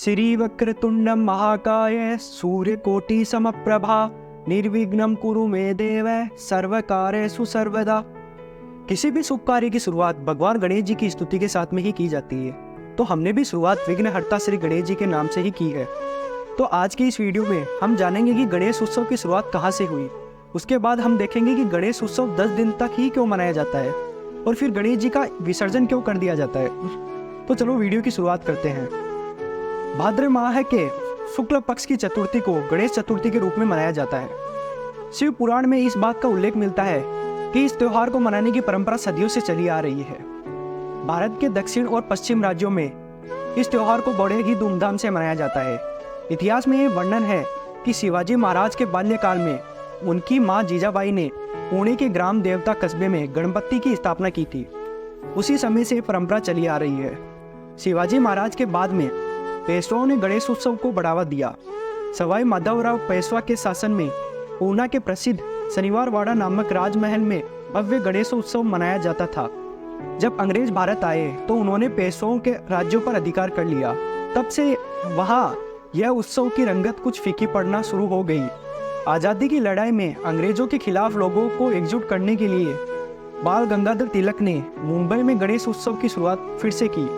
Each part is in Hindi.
श्री वक्रतुंडम महाकाय सूर्यकोटि समप्रभा निर्विघ्नं कुरु मे देव सर्वकार्येषु सर्वदा। किसी भी शुभ कार्य की शुरुआत भगवान गणेश जी की स्तुति के साथ में ही की जाती है, तो हमने भी शुरुआत विघ्नहर्ता श्री गणेश जी के नाम से ही की है। तो आज की इस वीडियो में हम जानेंगे कि गणेश उत्सव की शुरुआत कहाँ से हुई। उसके बाद हम देखेंगे कि गणेश उत्सव 10 दिन तक ही क्यों मनाया जाता है और फिर गणेश जी का विसर्जन क्यों कर दिया जाता है। तो चलो वीडियो की शुरुआत करते हैं। भाद्र माह के शुक्ल पक्ष की चतुर्थी को गणेश चतुर्थी के रूप में मनाया जाता है। शिव पुराण में इस बात का उल्लेख मिलता है कि इस त्योहार को मनाने की परंपरा सदियों से चली आ रही है। भारत के दक्षिण और पश्चिम राज्यों में इस त्योहार को बड़े ही धूमधाम से मनाया जाता है। इतिहास में यह वर्णन है कि शिवाजी महाराज के बाल्यकाल में उनकी मां जीजाबाई ने पुणे के ग्राम देवता कस्बे में गणपति की स्थापना की थी। उसी समय से परंपरा चली आ रही है। शिवाजी महाराज के बाद में पेशवाओं ने गणेश उत्सव को बढ़ावा दिया। सवाई माधवराव पेशवा के शासन में पूना के प्रसिद्ध शनिवारवाड़ा नामक राजमहल में भव्य गणेश उत्सव मनाया जाता था। जब अंग्रेज भारत आए तो उन्होंने पेशवाओं के राज्यों पर अधिकार कर लिया। तब से वहाँ यह उत्सव की रंगत कुछ फीकी पड़ना शुरू हो गई। आज़ादी की लड़ाई में अंग्रेजों के खिलाफ लोगों को एकजुट करने के लिए बाल गंगाधर तिलक ने मुंबई में गणेश उत्सव की शुरुआत फिर से की।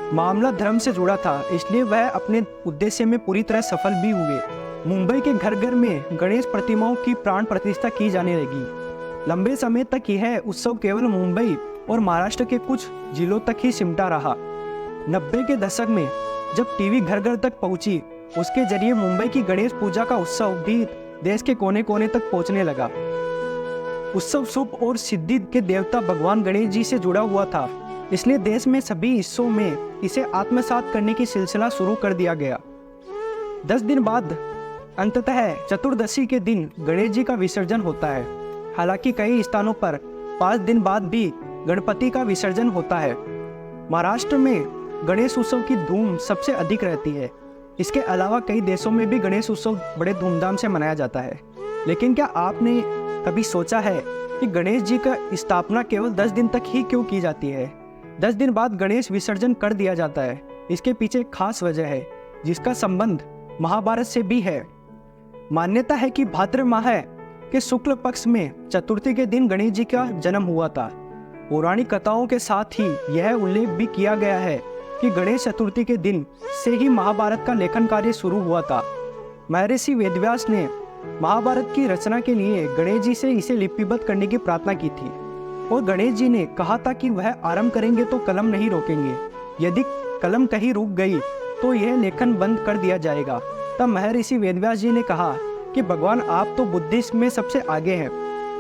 मामला धर्म से जुड़ा था, इसलिए वह अपने उद्देश्य में पूरी तरह सफल भी हुए। मुंबई के घर घर में गणेश प्रतिमाओं की प्राण प्रतिष्ठा की जाने लगी। लंबे समय तक यह उत्सव केवल मुंबई और महाराष्ट्र के कुछ जिलों तक ही सिमटा रहा। 90 के दशक में जब टीवी घर घर तक पहुंची, उसके जरिए मुंबई की गणेश पूजा का उत्सव भी देश के कोने कोने तक पहुंचने लगा। उत्सव शुभ और सिद्धि के देवता भगवान गणेश जी से जुड़ा हुआ था, इसलिए देश में सभी हिस्सों में इसे आत्मसात करने की सिलसिला शुरू कर दिया गया। 10 दिन बाद अंततः चतुर्दशी के दिन गणेश जी का विसर्जन होता है। हालांकि कई स्थानों पर 5 दिन बाद भी गणपति का विसर्जन होता है। महाराष्ट्र में गणेश उत्सव की धूम सबसे अधिक रहती है। इसके अलावा कई देशों में भी गणेश उत्सव बड़े धूमधाम से मनाया जाता है। लेकिन क्या आपने कभी सोचा है कि गणेश जी का स्थापना केवल 10 दिन तक ही क्यों की जाती है? 10 दिन बाद गणेश विसर्जन कर दिया जाता है। इसके पीछे एक खास वजह है जिसका संबंध महाभारत से भी है। मान्यता है कि भाद्र माह के शुक्ल पक्ष में चतुर्थी के दिन गणेश जी का जन्म हुआ था। पौराणिक कथाओं के साथ ही यह उल्लेख भी किया गया है कि गणेश चतुर्थी के दिन से ही महाभारत का लेखन कार्य शुरू हुआ था। महर्षि वेदव्यास ने महाभारत की रचना के लिए गणेश जी से इसे लिपिबद्ध करने की प्रार्थना की थी और गणेश जी ने कहा था कि वह आरंभ करेंगे तो कलम नहीं रोकेंगे। यदि कलम कहीं रुक गई तो यह लेखन बंद कर दिया जाएगा। तब महर्षि वेदव्यास जी ने कहा कि भगवान, आप तो बुद्धिज्म में सबसे आगे हैं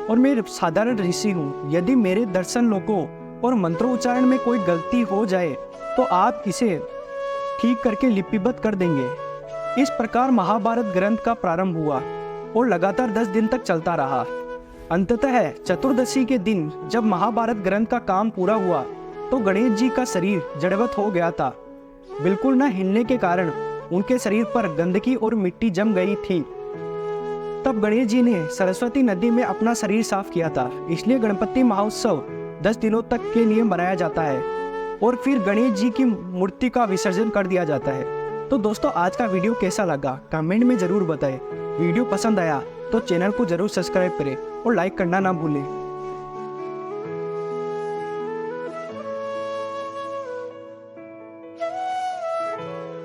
और मैं साधारण ऋषि हूँ। यदि मेरे दर्शन लोकों और मंत्रोच्चारण में कोई गलती हो जाए तो आप इसे ठीक करके लिपिबद्ध कर देंगे। इस प्रकार महाभारत ग्रंथ का प्रारंभ हुआ और लगातार 10 दिन तक चलता रहा। अंततः चतुर्दशी के दिन जब महाभारत ग्रंथ का काम पूरा हुआ तो गणेश जी का शरीर जड़वत हो गया था। बिल्कुल न हिलने के कारण उनके शरीर पर गंदगी और मिट्टी जम गई थी। तब गणेश जी ने सरस्वती नदी में अपना शरीर साफ किया था। इसलिए गणपति महोत्सव 10 दिनों तक के लिए मनाया जाता है और फिर गणेश जी की मूर्ति का विसर्जन कर दिया जाता है। तो दोस्तों, आज का वीडियो कैसा लगा कमेंट में ज़रूर बताएं। वीडियो पसंद आया तो चैनल को जरूर सब्सक्राइब करें और लाइक करना ना भूलें।